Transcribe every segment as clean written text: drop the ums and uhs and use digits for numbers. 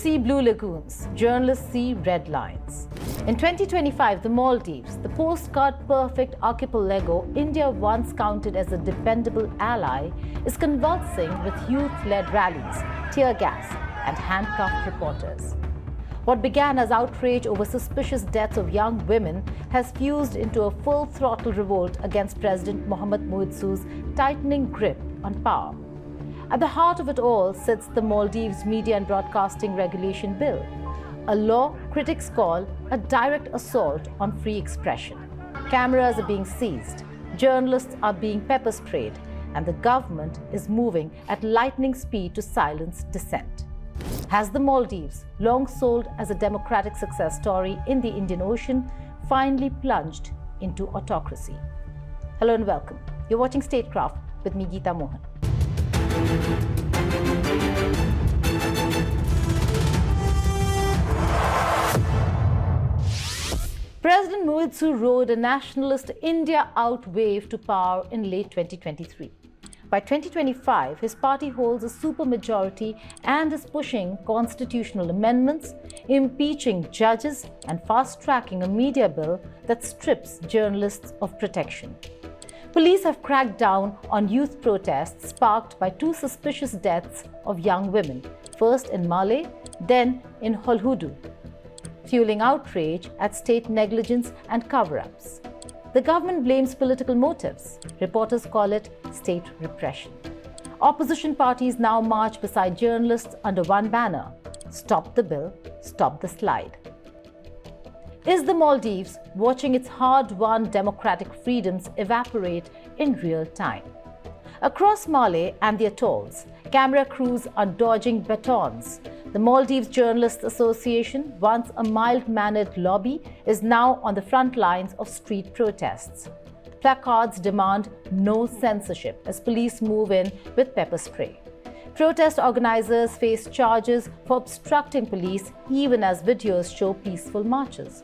see blue lagoons, journalists see red lines. In 2025, the Maldives, the postcard-perfect archipelago India once counted as a dependable ally, is convulsing with youth-led rallies, tear gas, and handcuffed reporters. What began as outrage over suspicious deaths of young women has fused into a full-throttle revolt against President Mohamed Muizzu's tightening grip on power. At the heart of it all sits the Maldives Media and Broadcasting Regulation Bill, a law critics call a direct assault on free expression. Cameras are being seized, journalists are being pepper sprayed, and the government is moving at lightning speed to silence dissent. Has the Maldives, long sold as a democratic success story in the Indian Ocean, finally plunged into autocracy? Hello and welcome. You're watching Statecraft with me, Geeta Mohan. President Muizzu rode a nationalist India out wave to power in late 2023. By 2025, his party holds a supermajority and is pushing constitutional amendments, impeaching judges, and fast-tracking a media bill that strips journalists of protection. Police have cracked down on youth protests sparked by two suspicious deaths of young women, first in Malé, then in Holhudu, fueling outrage at state negligence and cover-ups. The government blames political motives. Reporters call it state repression. Opposition parties now march beside journalists under one banner: Stop the bill, stop the slide. Is the Maldives watching its hard-won democratic freedoms evaporate in real time? Across Malé and the atolls, camera crews are dodging batons. The Maldives Journalists Association, once a mild-mannered lobby, is now on the front lines of street protests. Placards demand no censorship as police move in with pepper spray. Protest organizers face charges for obstructing police even as videos show peaceful marches.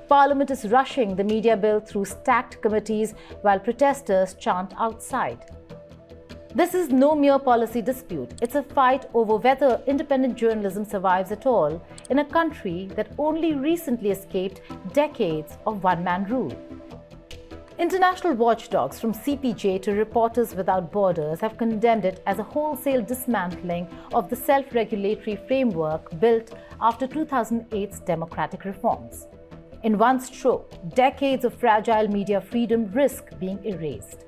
Parliament is rushing the media bill through stacked committees while protesters chant outside. This is no mere policy dispute. It's a fight over whether independent journalism survives at all in a country that only recently escaped decades of one-man rule. International watchdogs from CPJ to Reporters Without Borders have condemned it as a wholesale dismantling of the self-regulatory framework built after 2008's democratic reforms. In one stroke, decades of fragile media freedom risk being erased.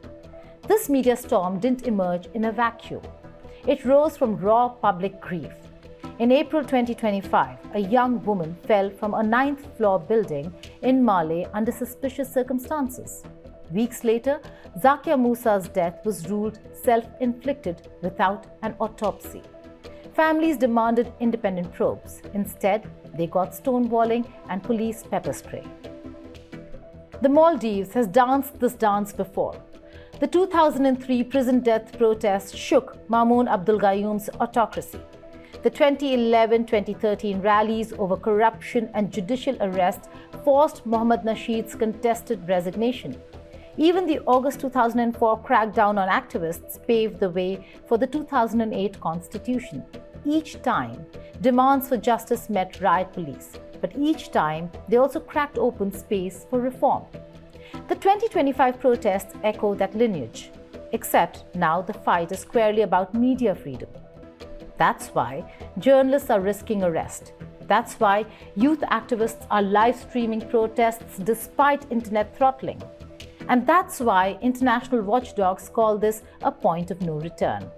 This media storm didn't emerge in a vacuum. It rose from raw public grief. In April 2025, a young woman fell from a 9th-floor building in Malé under suspicious circumstances. Weeks later, Zakiyya Moosa's death was ruled self-inflicted without an autopsy. Families demanded independent probes. Instead, they got stonewalling and police pepper spray. The Maldives has danced this dance before. The 2003 prison death protest shook Maumoon Abdul Gayoom's autocracy. The 2011-2013 rallies over corruption and judicial arrest forced Mohammad Nasheed's contested resignation. Even the August 2004 crackdown on activists paved the way for the 2008 constitution. Each time, demands for justice met riot police, but each time they also cracked open space for reform. The 2025 protests echo that lineage, except now the fight is squarely about media freedom. That's why journalists are risking arrest. That's why youth activists are live-streaming protests despite internet throttling. And that's why international watchdogs call this a point of no return.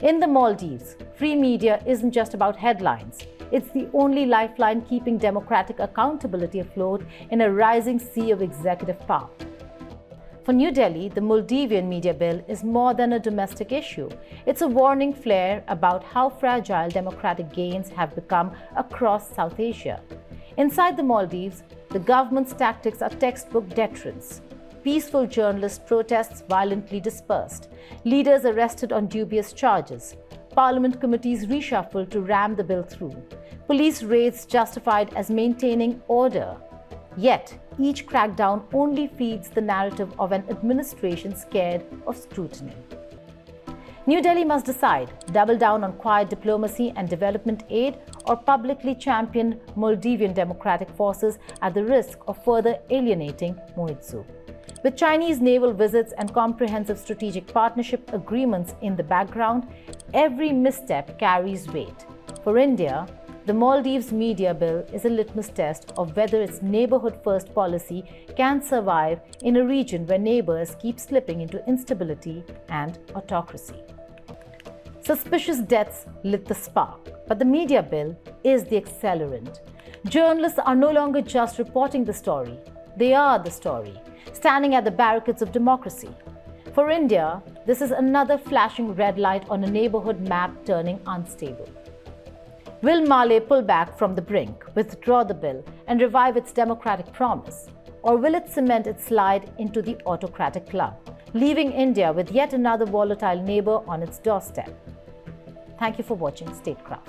In the Maldives, free media isn't just about headlines. It's the only lifeline keeping democratic accountability afloat in a rising sea of executive power. For New Delhi, the Maldivian media bill is more than a domestic issue. It's a warning flare about how fragile democratic gains have become across South Asia. Inside the Maldives, the government's tactics are textbook deterrence. Peaceful journalist protests violently dispersed, leaders arrested on dubious charges, parliament committees reshuffled to ram the bill through, police raids justified as maintaining order. Yet, each crackdown only feeds the narrative of an administration scared of scrutiny. New Delhi must decide, double down on quiet diplomacy and development aid or publicly champion Maldivian democratic forces at the risk of further alienating Muizzu. With Chinese naval visits and comprehensive strategic partnership agreements in the background, every misstep carries weight. For India, the Maldives media bill is a litmus test of whether its neighborhood-first policy can survive in a region where neighbors keep slipping into instability and autocracy. Suspicious deaths lit the spark, but the media bill is the accelerant. Journalists are no longer just reporting the story, they are the story, standing at the barricades of democracy. For India, this is another flashing red light on a neighborhood map turning unstable. Will Male pull back from the brink, withdraw the bill, and revive its democratic promise? Or will it cement its slide into the autocratic club, leaving India with yet another volatile neighbor on its doorstep? Thank you for watching Statecraft.